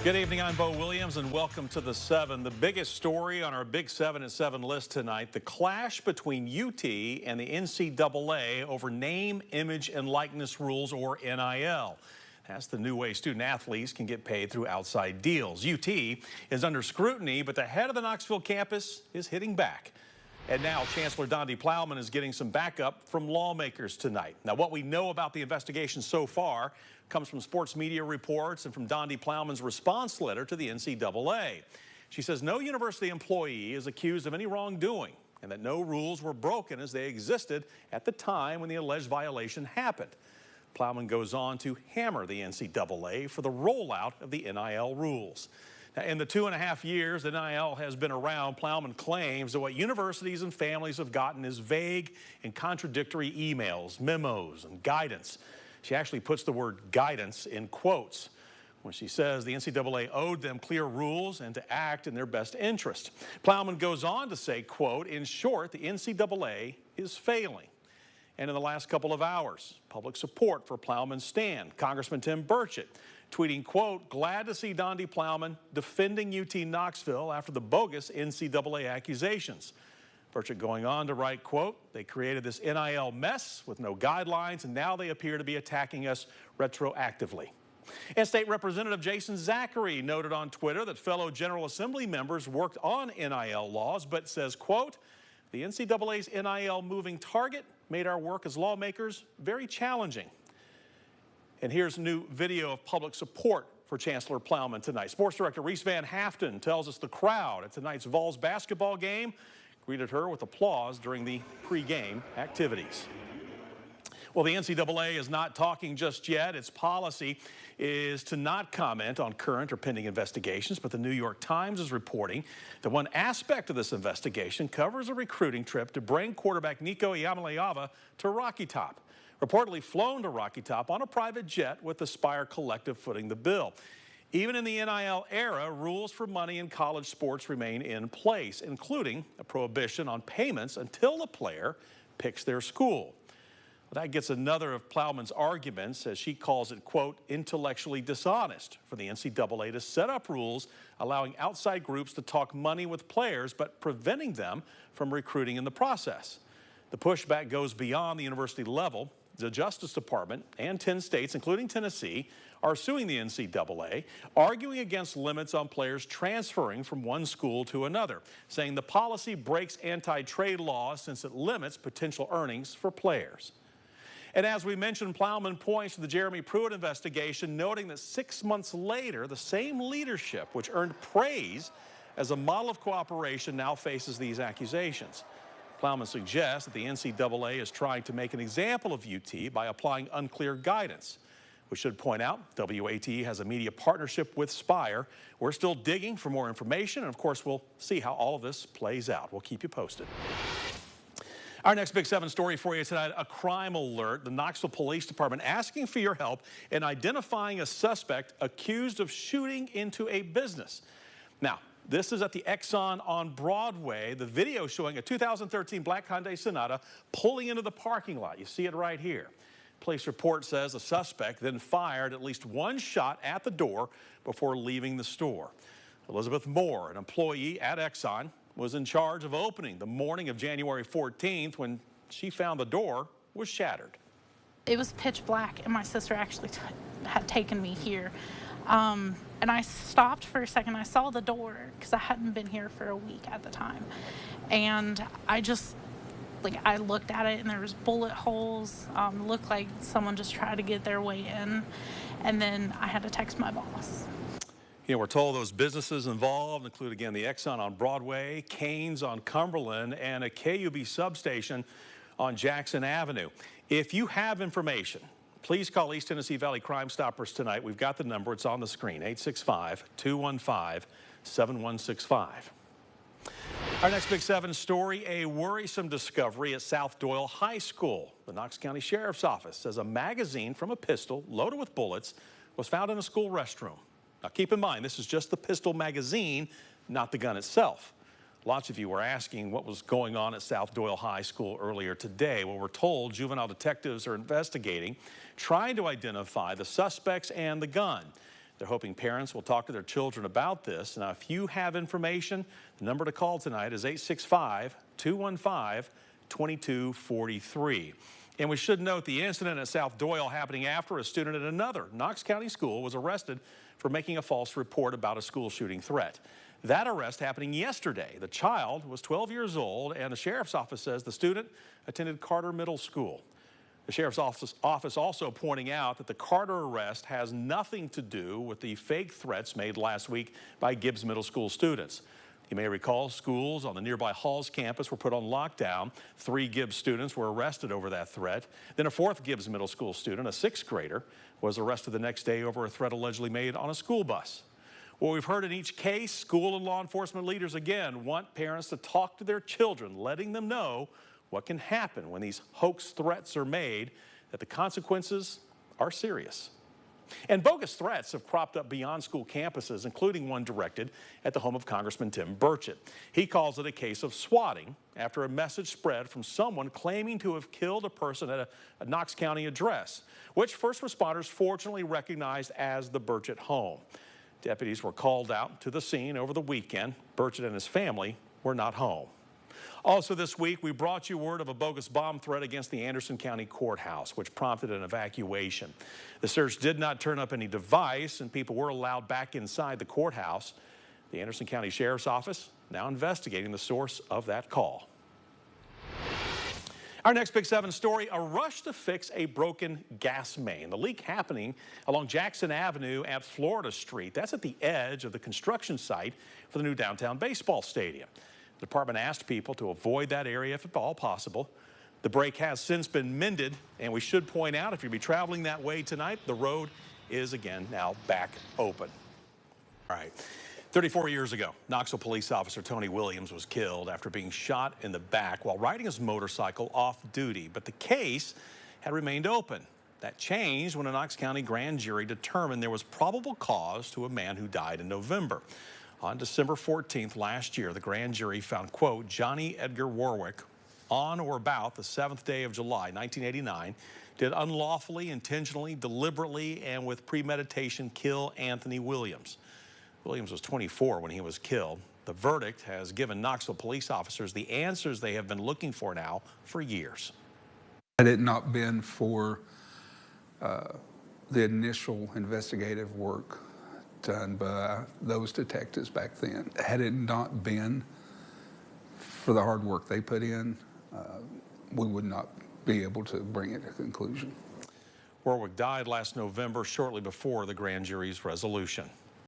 Good evening, I'm Bo Williams, and welcome to The 7. The biggest story on our Big 7 at 7 list tonight, the clash between UT and the NCAA over name, image, and likeness rules, or NIL. That's the new way student athletes can get paid through outside deals. UT is under scrutiny, but the head of the Knoxville campus is hitting back. And now Chancellor Donde Plowman is getting some backup from lawmakers tonight. Now, what we know about the investigation so far comes from sports media reports and from Donde Plowman's response letter to the NCAA. She says no university employee is accused of any wrongdoing and that no rules were broken as they existed at the time when the alleged violation happened. Plowman goes on to hammer the NCAA for the rollout of the NIL rules. Now, in the 2.5 years that NIL has been around, Plowman claims that what universities and families have gotten is vague and contradictory emails, memos, and guidance. She actually puts the word guidance in quotes when she says the NCAA owed them clear rules and to act in their best interest. Plowman goes on to say, quote, in short, the NCAA is failing. And in the last couple of hours, public support for Plowman's stand. Congressman Burchett tweeting, quote, glad to see Donde Plowman defending UT Knoxville after the bogus NCAA accusations. Burchett going on to write, quote, they created this NIL mess with no guidelines, and now they appear to be attacking us retroactively. And State Representative Jason Zachary noted on Twitter that fellow General Assembly members worked on NIL laws, but says, quote, the NCAA's NIL moving target made our work as lawmakers very challenging. And here's new video of public support for Chancellor Plowman tonight. Sports Director Reese Van Haften tells us the crowd at tonight's Vols basketball game greeted her with applause during the pregame activities. Well, the NCAA is not talking just yet. Its policy is to not comment on current or pending investigations, but the New York Times is reporting that one aspect of this investigation covers a recruiting trip to bring quarterback Nico Iamaleava to Rocky Top, reportedly flown to Rocky Top on a private jet with the Spire Collective footing the bill. Even in the NIL era, rules for money in college sports remain in place, including a prohibition on payments until the player picks their school. Well, that gets another of Plowman's arguments, as she calls it, quote, intellectually dishonest for the NCAA to set up rules allowing outside groups to talk money with players, but preventing them from recruiting in the process. The pushback goes beyond the university level. The Justice Department and 10 states, including Tennessee, are suing the NCAA, arguing against limits on players transferring from one school to another, saying the policy breaks anti-trade laws since it limits potential earnings for players. And as we mentioned, Plowman points to the Jeremy Pruitt investigation, noting that 6 months later, the same leadership which earned praise as a model of cooperation now faces these accusations. Plowman suggests that the NCAA is trying to make an example of UT by applying unclear guidance. We should point out, WAT has a media partnership with Spire. We're still digging for more information, and of course, we'll see how all of this plays out. We'll keep you posted. Our next Big 7 story for you tonight, a crime alert. The Knoxville Police Department asking for your help in identifying a suspect accused of shooting into a business. Now, this is at the Exxon on Broadway. The video showing a 2013 black Hyundai Sonata pulling into the parking lot. You see it right here. Police report says the suspect then fired at least one shot at the door before leaving the store. Elizabeth Moore, an employee at Exxon, was in charge of opening the morning of January 14th when she found the door was shattered. It was pitch black, and my sister actually had taken me here. And I stopped for a second. I saw the door because I hadn't been here for a week at the time. And I just, I looked at it and there was bullet holes. Looked like someone just tried to get their way in. And then I had to text my boss. You know, we're told those businesses involved include, again, the Exxon on Broadway, Canes on Cumberland, and a KUB substation on Jackson Avenue. If you have information, please call East Tennessee Valley Crime Stoppers tonight. We've got the number. It's on the screen, 865-215-7165. Our next Big 7 story, a worrisome discovery at South Doyle High School. The Knox County Sheriff's Office says a magazine from a pistol loaded with bullets was found in a school restroom. Now, keep in mind, this is just the pistol magazine, not the gun itself. Lots of you were asking what was going on at South Doyle High School earlier today. Well, we're told juvenile detectives are investigating, trying to identify the suspects and the gun. They're hoping parents will talk to their children about this. Now, if you have information, the number to call tonight is 865-215-2243. And we should note the incident at South Doyle happening after a student at another Knox County school was arrested for making a false report about a school shooting threat. That arrest happening yesterday. The child was 12 years old, and the sheriff's office says the student attended Carter Middle School. The sheriff's office also pointing out that the Carter arrest has nothing to do with the fake threats made last week by Gibbs Middle School students. You may recall schools on the nearby Halls campus were put on lockdown. 3 Gibbs students were arrested over that threat. Then a 4th Gibbs Middle School student, a 6th grader, was arrested the next day over a threat allegedly made on a school bus. Well, we've heard in each case, school and law enforcement leaders again want parents to talk to their children, letting them know what can happen when these hoax threats are made, that the consequences are serious. And bogus threats have cropped up beyond school campuses, including one directed at the home of Congressman Burchett. He calls it a case of swatting after a message spread from someone claiming to have killed a person at a Knox County address, which first responders fortunately recognized as the Burchett home. Deputies were called out to the scene over the weekend. Burchett and his family were not home. Also this week, we brought you word of a bogus bomb threat against the Anderson County Courthouse, which prompted an evacuation. The search did not turn up any device, and people were allowed back inside the courthouse. The Anderson County Sheriff's Office now investigating the source of that call. Our next Big 7 story, a rush to fix a broken gas main. The leak happening along Jackson Avenue at Florida Street. That's at the edge of the construction site for the new downtown baseball stadium. The department asked people to avoid that area if at all possible. The break has since been mended, and we should point out if you'll be traveling that way tonight, the road is again now back open. All right. 34 years ago, Knoxville police officer Tony Williams was killed after being shot in the back while riding his motorcycle off duty. But the case had remained open. That changed when a Knox County grand jury determined there was probable cause to a man who died in November. On December 14th last year, the grand jury found, quote, Johnny Edgar Warwick on or about the 7th day of July, 1989, did unlawfully, intentionally, deliberately, and with premeditation kill Anthony Williams. Williams was 24 when he was killed. The verdict has given Knoxville police officers the answers they have been looking for now for years. Had it not been for the initial investigative work done by those detectives back then, had it not been for the hard work they put in, we would not be able to bring it to conclusion. Warwick died last November, shortly before the grand jury's resolution.